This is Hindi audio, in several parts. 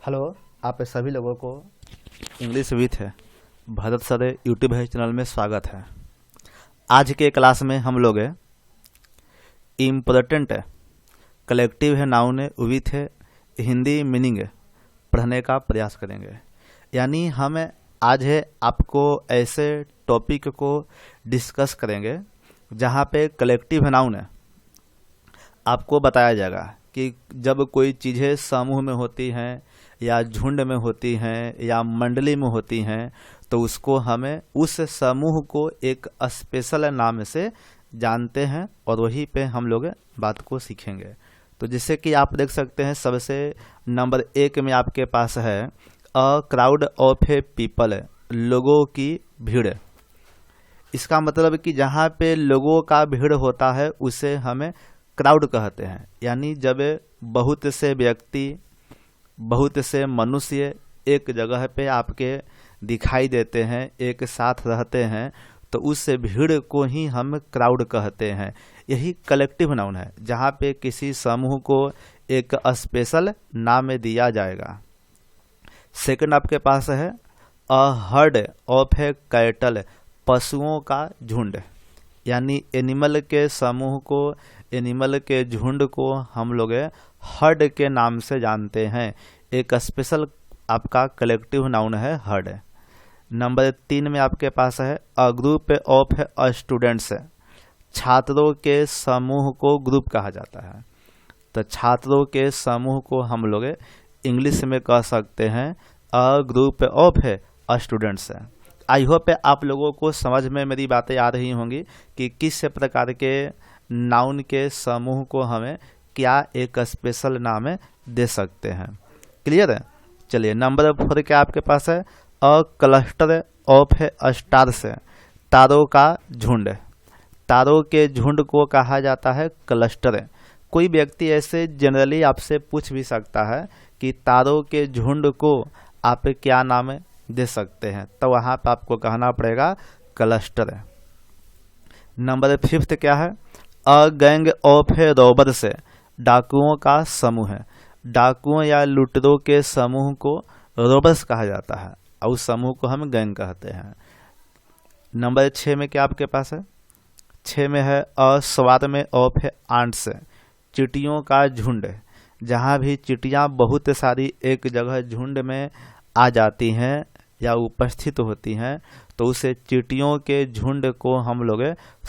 हेलो, आप सभी लोगों को English with Bharat sir YouTube channel में स्वागत है। आज के क्लास में हम लोग इम्पोर्टेंट कलेक्टिव है नाउन विथ हिंदी मीनिंग पढ़ने का प्रयास करेंगे। यानी हम आज आपको ऐसे टॉपिक को डिस्कस करेंगे जहाँ पे कलेक्टिव नाउन आपको बताया जाएगा कि जब कोई चीज़ें समूह में होती हैं या झुंड में होती हैं या मंडली में होती हैं तो उसको हमें उस समूह को एक स्पेशल नाम से जानते हैं और वही पे हम लोग बात को सीखेंगे। तो जैसे कि आप देख सकते हैं, सबसे नंबर 1 में आपके पास है a crowd of A people, लोगों की भीड़। इसका मतलब कि जहाँ पे लोगों का भीड़ होता है उसे हमें क्राउड कहते हैं। यानी जब बहुत से व्यक्ति, बहुत से मनुष्य एक जगह पे आपके दिखाई देते हैं, एक साथ रहते हैं, तो उस भीड़ को ही हम क्राउड कहते हैं। यही कलेक्टिव नाउन है जहाँ पे किसी समूह को एक स्पेशल नाम दिया जाएगा। सेकंड आपके पास है अ हर्ड ऑफ ए कैटल, पशुओं का झुंड। यानी एनिमल के समूह को, एनिमल के झुंड को हम लोग हर्ड के नाम से जानते हैं। एक स्पेशल आपका कलेक्टिव नाउन है हर्ड। नंबर 3 में आपके पास है अ ग्रुप ऑफ स्टूडेंट्स, छात्रों के समूह को ग्रुप कहा जाता है। तो छात्रों के समूह को हम लोग इंग्लिश में कह सकते हैं a group of students. I hope आप लोगों को समझ में मेरी बातें आ रही होंगी कि किस प्रकार के नाउन के समूह को हमें क्या एक स्पेशल नाम दे सकते हैं। क्लियर है? चलिए, नंबर 4 के आपके पास है अ क्लस्टर ऑफ स्टार्स, तारों का झुंड। तारों के झुंड को कहा जाता है क्लस्टर। कोई व्यक्ति ऐसे जनरली आपसे पूछ भी सकता है कि तारों के झुंड को आप क्या नाम दे सकते हैं, तो वहाँ पर आपको कहना पड़ेगा क्लस्टर। नंबर 5 क्या है अ गैंग ऑफ रॉबर्स, डाकुओं का समूह है। डाकुओं या लुटेरों के समूह को रॉबर्स कहा जाता है और उस समूह को हम गैंग कहते हैं। नंबर 6 में क्या आपके पास है? 6 में है अ स्वार्म ऑफ आंट्स, चींटियों का झुंड। जहाँ भी चींटियाँ बहुत सारी एक जगह झुंड में आ जाती हैं या उपस्थित होती हैं तो उसे चींटियों के झुंड को हम लोग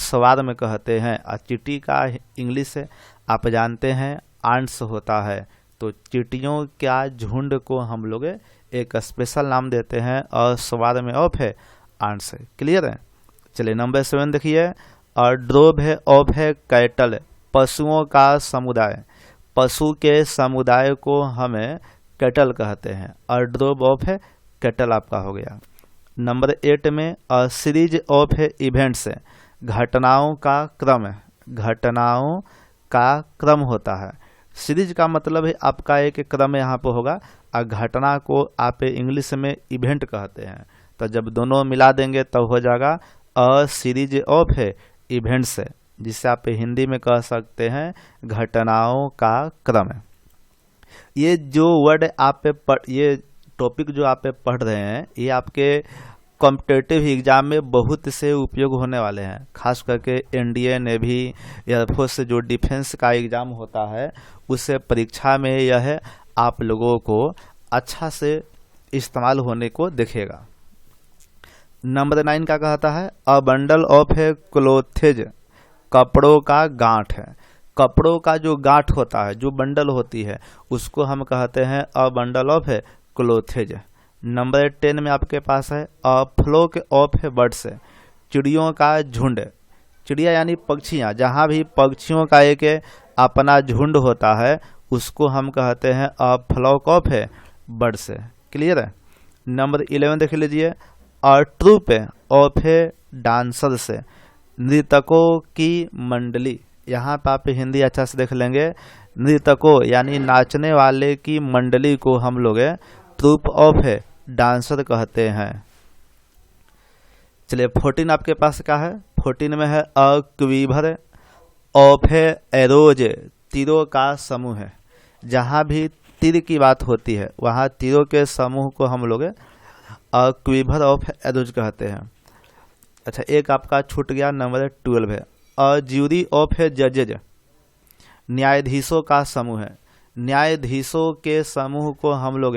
स्वार्म कहते हैं। और चींटी का इंग्लिश आप जानते हैं आंट्स होता है। तो चींटियों का झुंड को हम लोग एक स्पेशल नाम देते हैं और स्वार्म ऑफ आंट्स। क्लियर है? चलिए, नंबर 7 देखिए अ ड्रोव ऑफ कैटल, पशुओं का समुदाय। पशु के समुदाय को हमें कैटल कहते हैं और ड्रोव ऑफ कैटल आपका हो गया। नंबर 8 में अ सीरीज ऑफ इवेंट्स, घटनाओं का क्रम। घटनाओं का क्रम होता है। सीरीज का मतलब है आपका एक क्रम यहाँ पे होगा और घटना को आप इंग्लिश में इवेंट कहते हैं। तो जब दोनों मिला देंगे तब तो हो जाएगा अ सीरीज ऑफ इवेंट्स, जिसे आप हिंदी में कह सकते हैं घटनाओं का क्रम। ये जो वर्ड ये टॉपिक जो आप पढ़ रहे हैं ये आपके कॉम्पिटिटिव एग्जाम में बहुत से उपयोग होने वाले हैं। खास करके एनडीए, नेवी, एयरफोर्स से जो डिफेंस का एग्जाम होता है उस परीक्षा में यह आप लोगों को अच्छा से इस्तेमाल होने को दिखेगा। नंबर 9 का कहता है अ बंडल ऑफ क्लोथेज, कपड़ों का गांठ है। कपड़ों का जो गांठ होता है, जो बंडल होती है, उसको हम कहते हैं अ बंडल ऑफ क्लोथेज। नंबर 10 में आपके पास है अ फ्लोक ऑफ बर्ड्स, चिड़ियों का झुंड। चिड़िया यानी पक्षियाँ, जहाँ भी पक्षियों का एक अपना झुंड होता है उसको हम कहते हैं a flock of birds. Clear है? नंबर 11 देख लीजिए अ ट्रूप ऑफ डांसर्स, नृतकों की मंडली। यहाँ पर आप हिंदी अच्छा से देख लेंगे। नृतकों यानी नाचने वाले की मंडली को हम लोग ट्रूप ऑफ डांसर कहते हैं। चलिए, 14 आपके पास क्या है? 14 में है अ क्वीवर ऑफ एरोज, तीरों का समूह है। जहाँ भी तीर की बात होती है वहाँ तीरों के समूह को हम लोग क्वीवर ऑफ एरोज कहते हैं। अच्छा, एक आपका छूट गया, नंबर 12 है अ ज्यूरी ऑफ जजेज, न्यायाधीशों का समूह है। न्यायाधीशों के समूह को हम लोग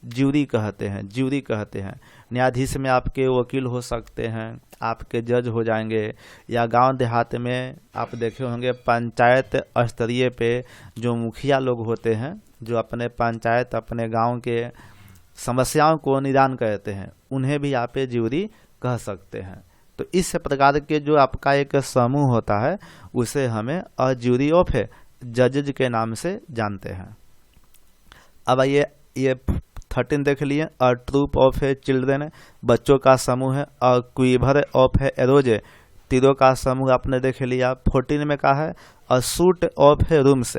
ज्यूरी कहते हैं, ज्यूरी कहते हैं। न्यायाधीश में आपके वकील हो सकते हैं, आपके जज हो जाएंगे, या गांव देहात में आप देखे होंगे पंचायत स्तरीय पे जो मुखिया लोग होते हैं, जो अपने पंचायत अपने गांव के समस्याओं को निदान करते हैं, उन्हें भी आप ज्यूरी कह सकते हैं। तो इस प्रकार के जो आपका एक समूह होता है उसे हमें अ ज्यूरी ऑफ जजेज के नाम से जानते हैं। अब आइए ये 13 देख लिए, अ ट्रूप ऑफ चिल्ड्रेन, बच्चों का समूह है। अ क्वीवर ऑफ एरोज, तीरों का समूह आपने देख लिया। 14 में कहा है अ सूट ऑफ रूम्स,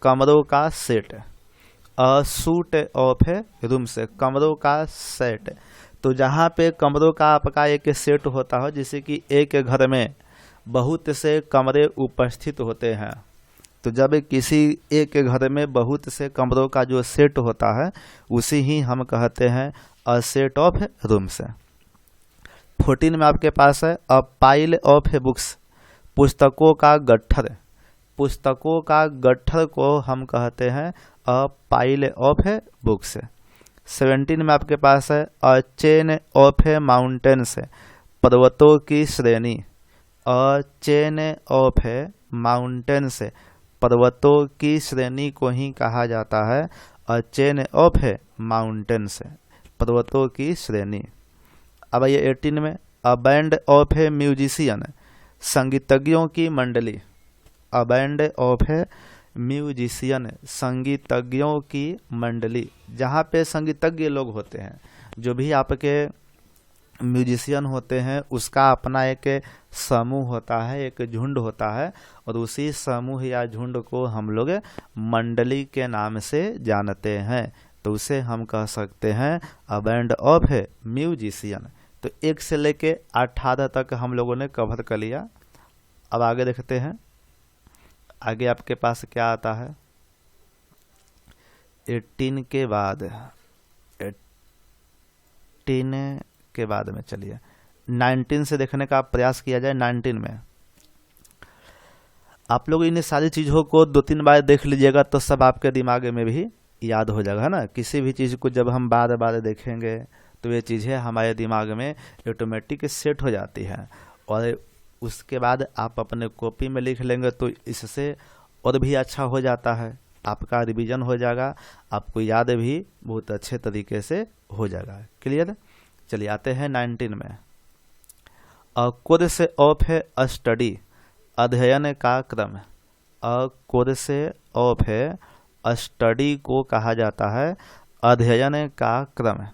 कमरों का set. A suit of rooms, कमरों का सेट। तो जहाँ पे कमरों का आपका एक सेट होता है, जैसे कि एक घर में बहुत से कमरे उपस्थित होते हैं, तो जब किसी एक घर में बहुत से कमरों का जो सेट होता है उसी ही हम कहते हैं अ सेट ऑफ रूम्स। 14 में आपके पास है अ पाइल ऑफ बुक्स, पुस्तकों का गट्ठर। पुस्तकों का गट्ठर को हम कहते हैं अ पाइल ऑफ बुक्स। 17 में आपके पास है अ चेन ऑफ माउंटेन्स, पर्वतों की श्रेणी। अ चेन ऑफ माउंटेन्स, पर्वतों की श्रेणी को ही कहा जाता है अ चेन ऑफ माउंटेन्स, पर्वतों की श्रेणी। अब ये 18 में अ बैंड ऑफ म्यूजिशियन, संगीतज्ञों की मंडली। अ बैंड ऑफ म्यूजिशियन, संगीतज्ञों की मंडली। जहाँ पे संगीतज्ञ लोग होते हैं, जो भी आपके म्यूजिशियन होते हैं, उसका अपना एक समूह होता है, एक झुंड होता है, और उसी समूह या झुंड को हम लोग मंडली के नाम से जानते हैं। तो उसे हम कह सकते हैं अ बैंड ऑफ म्यूजिशियन। तो 1 से लेके 18 तक हम लोगों ने कवर कर लिया। अब आगे देखते हैं, आगे आपके पास क्या आता है। 18 के बाद 18 के बाद में चलिए 19 से देखने का प्रयास किया जाए। 19 में आप लोग इन सारी चीज़ों को 2-3 बार देख लीजिएगा तो सब आपके दिमाग में भी याद हो जाएगा, है ना। किसी भी चीज़ को जब हम बार बार देखेंगे तो ये चीज़ें हमारे दिमाग में ऑटोमेटिक सेट हो जाती है, और उसके बाद आप अपने कॉपी में लिख लेंगे तो इससे और भी अच्छा हो जाता है, आपका रिवीजन हो जाएगा, आपको याद भी बहुत अच्छे तरीके से हो जाएगा। क्लियर। चलिए आते हैं 19 में। अ कोर्स ऑफ स्टडी, अध्ययन का क्रम। अ कोर्स ऑफ स्टडी को कहा जाता है अध्ययन का क्रम।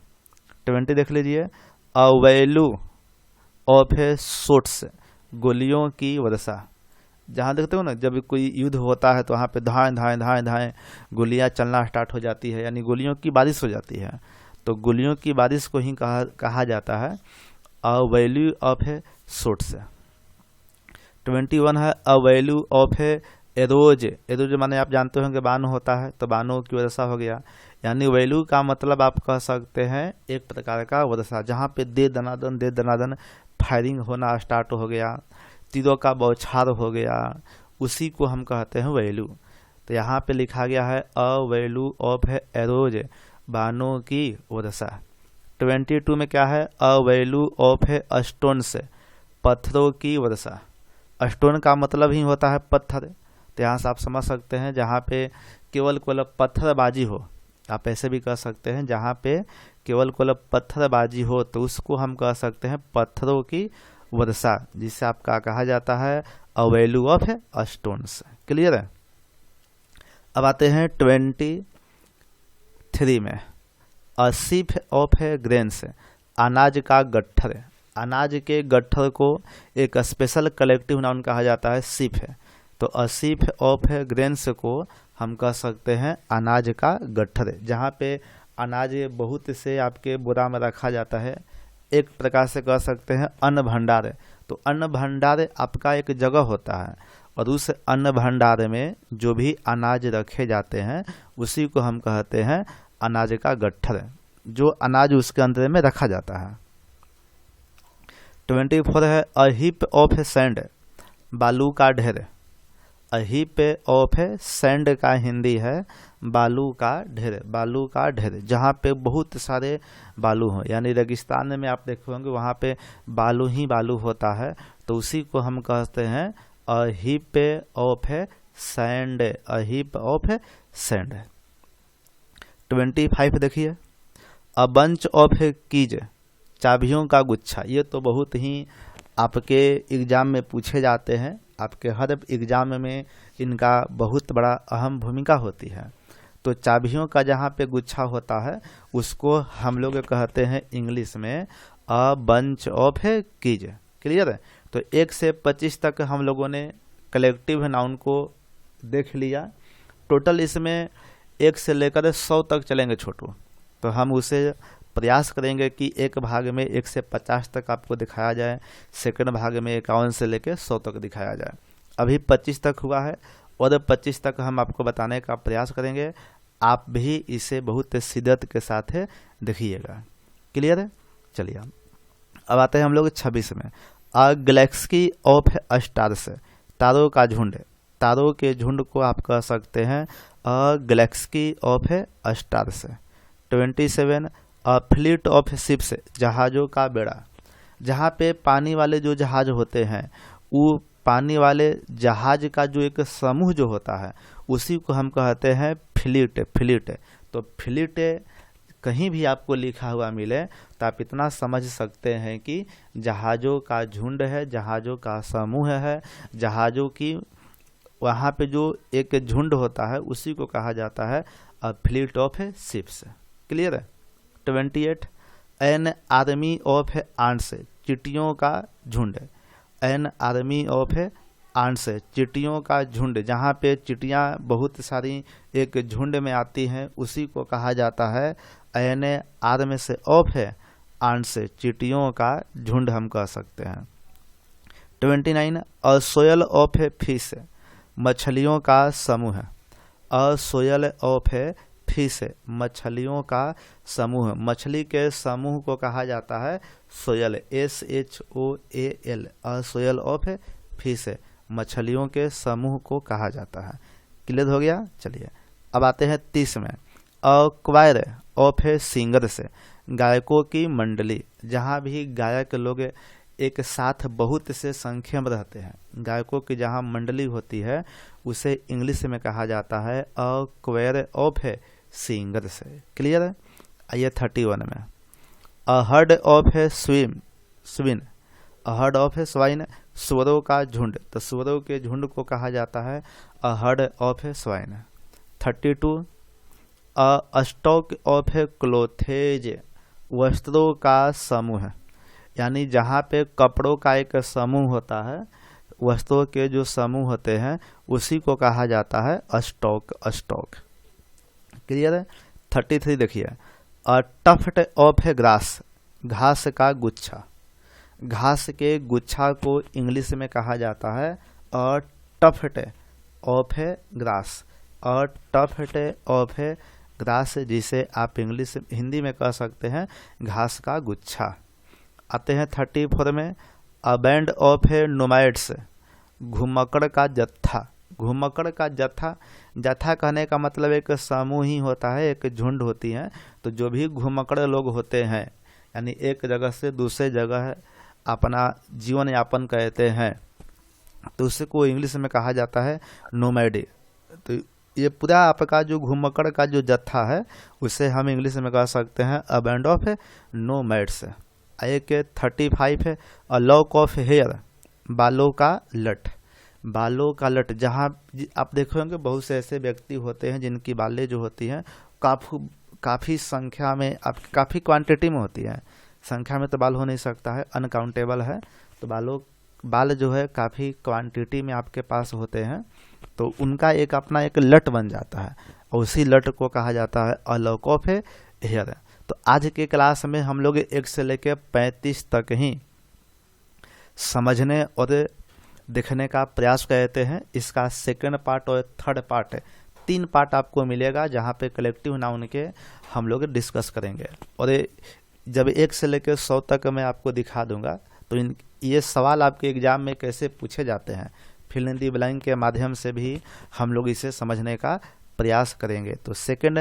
20 देख लीजिए। अ वैल्यू ऑफ शॉट्स, गोलियों की वर्षा। जहाँ देखते हो ना, जब कोई युद्ध होता है तो वहाँ पे धाएं धाएं धाएं धाएं गोलियाँ चलना स्टार्ट हो जाती है, यानी गोलियों की बारिश हो जाती है। तो गोलियों की बारिश को ही कहा जाता है अ वैल्यू ऑफ शॉट्स। 21 है a value of arrows. Arrows माने आप जानते होंगे बाण होता है, तो बाणों की वर्षा हो गया। यानी वैल्यू का मतलब आप कह सकते हैं एक प्रकार का वर्षा, जहाँ पे दे दनादन फायरिंग होना स्टार्ट हो गया, तीरों का बौछार हो गया, उसी को हम कहते हैं वैल्यू। तो यहाँ पे लिखा गया है अ वैल्यू ऑफ एरोज, बाणों की वर्षा। 22 में क्या है अ वैल्यू ऑफ स्टोन्स, पत्थरों की वर्षा। स्टोन का मतलब ही होता है पत्थर, तो यहाँ से आप समझ सकते हैं जहाँ पे केवल पत्थरबाजी हो, आप ऐसे भी कह सकते हैं जहाँ पे केवल पत्थरबाजी हो तो उसको हम कह सकते हैं पत्थरों की वर्षा, जिसे आपका कहा जाता है a value of stones. Clear है। अब आते हैं 23 में। अ शीफ ऑफ ग्रेन्स, अनाज का गट्ठर। अनाज के गट्ठर को एक स्पेशल कलेक्टिव नाउन कहा जाता है, शीफ है। तो अ शीफ ऑफ ग्रेन्स को हम कह सकते हैं अनाज का गट्ठर, जहाँ पे अनाज बहुत से आपके बोरा में रखा जाता है, एक प्रकार से कह सकते हैं अन्न भंडार। तो अन्न भंडार आपका एक जगह होता है, और उस अन्न भंडार में जो भी अनाज रखे जाते हैं उसी को हम कहते हैं अनाज का गट्ठर, जो अनाज उसके अंदर में रखा जाता है। 24 है अ हीप ऑफ सैंड, बालू का ढेर। अ हीप ऑफ सैंड का हिंदी है बालू का ढेर, बालू का ढेर, जहाँ पे बहुत सारे बालू हो, यानी रेगिस्तान में आप देखे होंगे वहाँ पे बालू ही बालू होता है, तो उसी को हम कहते हैं a heap of sand, a heap of sand. 25 देखिए अ बंच ऑफ कीज, चाबियों का गुच्छा। ये तो बहुत ही आपके एग्जाम में पूछे जाते हैं, आपके हर एग्जाम में इनका बहुत बड़ा अहम भूमिका होती है। तो चाबियों का जहाँ पे गुच्छा होता है उसको हम लोग कहते हैं इंग्लिश में a bunch of keys. Clear है? तो 1 से 25 तक हम लोगों ने कलेक्टिव नाउन को देख लिया। टोटल इसमें 1 से लेकर 100 तक चलेंगे छोटू, तो हम उसे प्रयास करेंगे कि एक भाग में 1 से 50 तक आपको दिखाया जाए, सेकंड भाग में 51 से लेकर 100 तक दिखाया जाए। अभी 25 तक हुआ है और 25 तक हम आपको बताने का प्रयास करेंगे। आप भी इसे बहुत शिद्दत के साथ देखिएगा। क्लियर है? चलिए अब आते हैं हम लोग 26 में अ गैलेक्सी ऑफ स्टार्स, तारों का झुंड। तारों के झुंड को आप कह सकते हैं a galaxy of stars. 27 a fleet of ships, जहाज़ों का बेड़ा। जहाँ पे पानी वाले जो जहाज होते हैं वो पानी वाले जहाज का जो एक समूह जो होता है उसी को हम कहते हैं फ्लीट। फ्लीट, तो फ्लीट कहीं भी आपको लिखा हुआ मिले तो आप इतना समझ सकते हैं कि जहाज़ों का झुंड है, जहाज़ों का समूह है, जहाज़ों की वहाँ पे जो एक झुंड होता है उसी को कहा जाता है अ फ्लीट ऑफ शिप्स। क्लियर है? 28 एन आर्मी ऑफ आंट्स, चींटियों का झुंड। एन आर्मी ऑफ आंट्स, चींटियों का झुंड। जहाँ पे चींटियाँ बहुत सारी एक झुंड में आती हैं उसी को कहा जाता है एन आर्म से ऑफ आंट्स, चींटियों का झुंड हम कह सकते हैं। 29 अ सोयल ऑफ फिश, मछलियों का समूह। अ सोयल ऑफ फिश, मछलियों का समूह। मछली के समूह को कहा जाता है soil, SHOAL, a soil of fish, मछलियों के समूह को कहा जाता है। क्लियर हो गया? चलिए अब आते हैं 30 में अ क्वायर ऑफ सिंगर्स, गायकों की मंडली। जहाँ भी गायक लोग एक साथ बहुत से संख्या में रहते हैं, गायकों की जहाँ मंडली होती है उसे इंग्लिश में कहा जाता है a choir of singers. Clear है? आइए 31 में a herd of swine, a herd of swine, सुअरों का झुंड। तो सुअरों के झुंड को कहा जाता है अ herd of swine. 32 a stock of क्लोथेज, वस्त्रों का समूह। यानी जहाँ पे कपड़ों का एक समूह होता है, वस्त्रों के जो समूह होते हैं उसी को कहा जाता है स्टॉक। स्टॉक। क्लियर है? 33 देखिए अ टफ्ट ऑफ ग्रास, घास का गुच्छा। घास के गुच्छा को इंग्लिश में कहा जाता है a tuft of grass. A tuft of grass, जिसे आप इंग्लिश हिंदी में कह सकते हैं घास का गुच्छा। आते हैं 34 में अ बैंड ऑफ नोमैड्स, घुमक्कड़ का जत्था। घुमक्कड़ का जत्था, जत्था कहने का मतलब एक समूह ही होता है, एक झुंड होती है। तो जो भी घुमक्कड़ लोग होते हैं यानी एक जगह से दूसरे जगह अपना जीवन यापन करते हैं तो उसको इंग्लिश में कहा जाता है नोमैड। तो ये पूरा आपका जो घुमक्कड़ का जो जत्था है उसे हम इंग्लिश में कह सकते हैं अ बैंड ऑफ नोमैड्स। आइए के 35 है अ लॉक ऑफ हेयर, बालों का लट। बालों का लट, जहाँ आप देखे होंगे बहुत से ऐसे व्यक्ति होते हैं जिनकी बालें जो होती हैं काफ़ी संख्या में, काफ़ी क्वांटिटी में होती है। संख्या में तो बाल हो नहीं सकता है, अनकाउंटेबल है। तो बाल जो है काफ़ी क्वांटिटी में आपके पास होते हैं, तो उनका एक अपना एक लट बन जाता है और उसी लट को कहा जाता है अ लॉक ऑफ हेयर। तो आज के क्लास में हम लोग 1 से लेकर 35 तक ही समझने और देखने का प्रयास करते हैं। इसका सेकंड पार्ट और थर्ड पार्ट 3 पार्ट आपको मिलेगा, जहाँ पे कलेक्टिव नाउन के हम लोग डिस्कस करेंगे। और जब 1 से लेकर 100 तक मैं आपको दिखा दूंगा तो ये सवाल आपके एग्जाम में कैसे पूछे जाते हैं, फिल इन द ब्लैंक के माध्यम से भी हम लोग इसे समझने का प्रयास करेंगे। तो सेकंड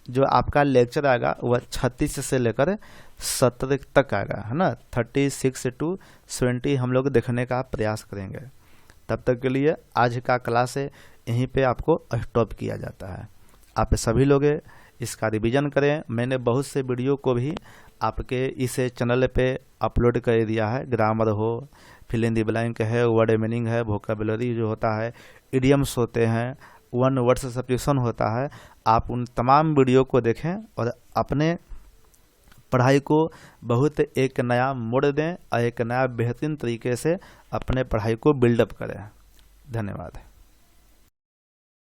जो आपका लेक्चर आएगा वह 36 से लेकर 70 तक आएगा, है ना। 36 to 70 हम लोग देखने का प्रयास करेंगे। तब तक के लिए आज का क्लास यहीं पे आपको स्टॉप किया जाता है। आप सभी लोग इसका रिवीजन करें। मैंने बहुत से वीडियो को भी आपके इस चैनल पे अपलोड कर दिया है। ग्रामर हो, फिल इन द ब्लैंक है, वर्ड मीनिंग है, वोकैबुलरी जो होता है, इडियम्स होते हैं, वन वर्ड सब्स्टिट्यूशन होता है। आप उन तमाम वीडियो को देखें और अपने पढ़ाई को बहुत एक नया मोड़ दें और एक नया बेहतरीन तरीके से अपने पढ़ाई को बिल्डअप करें। धन्यवाद।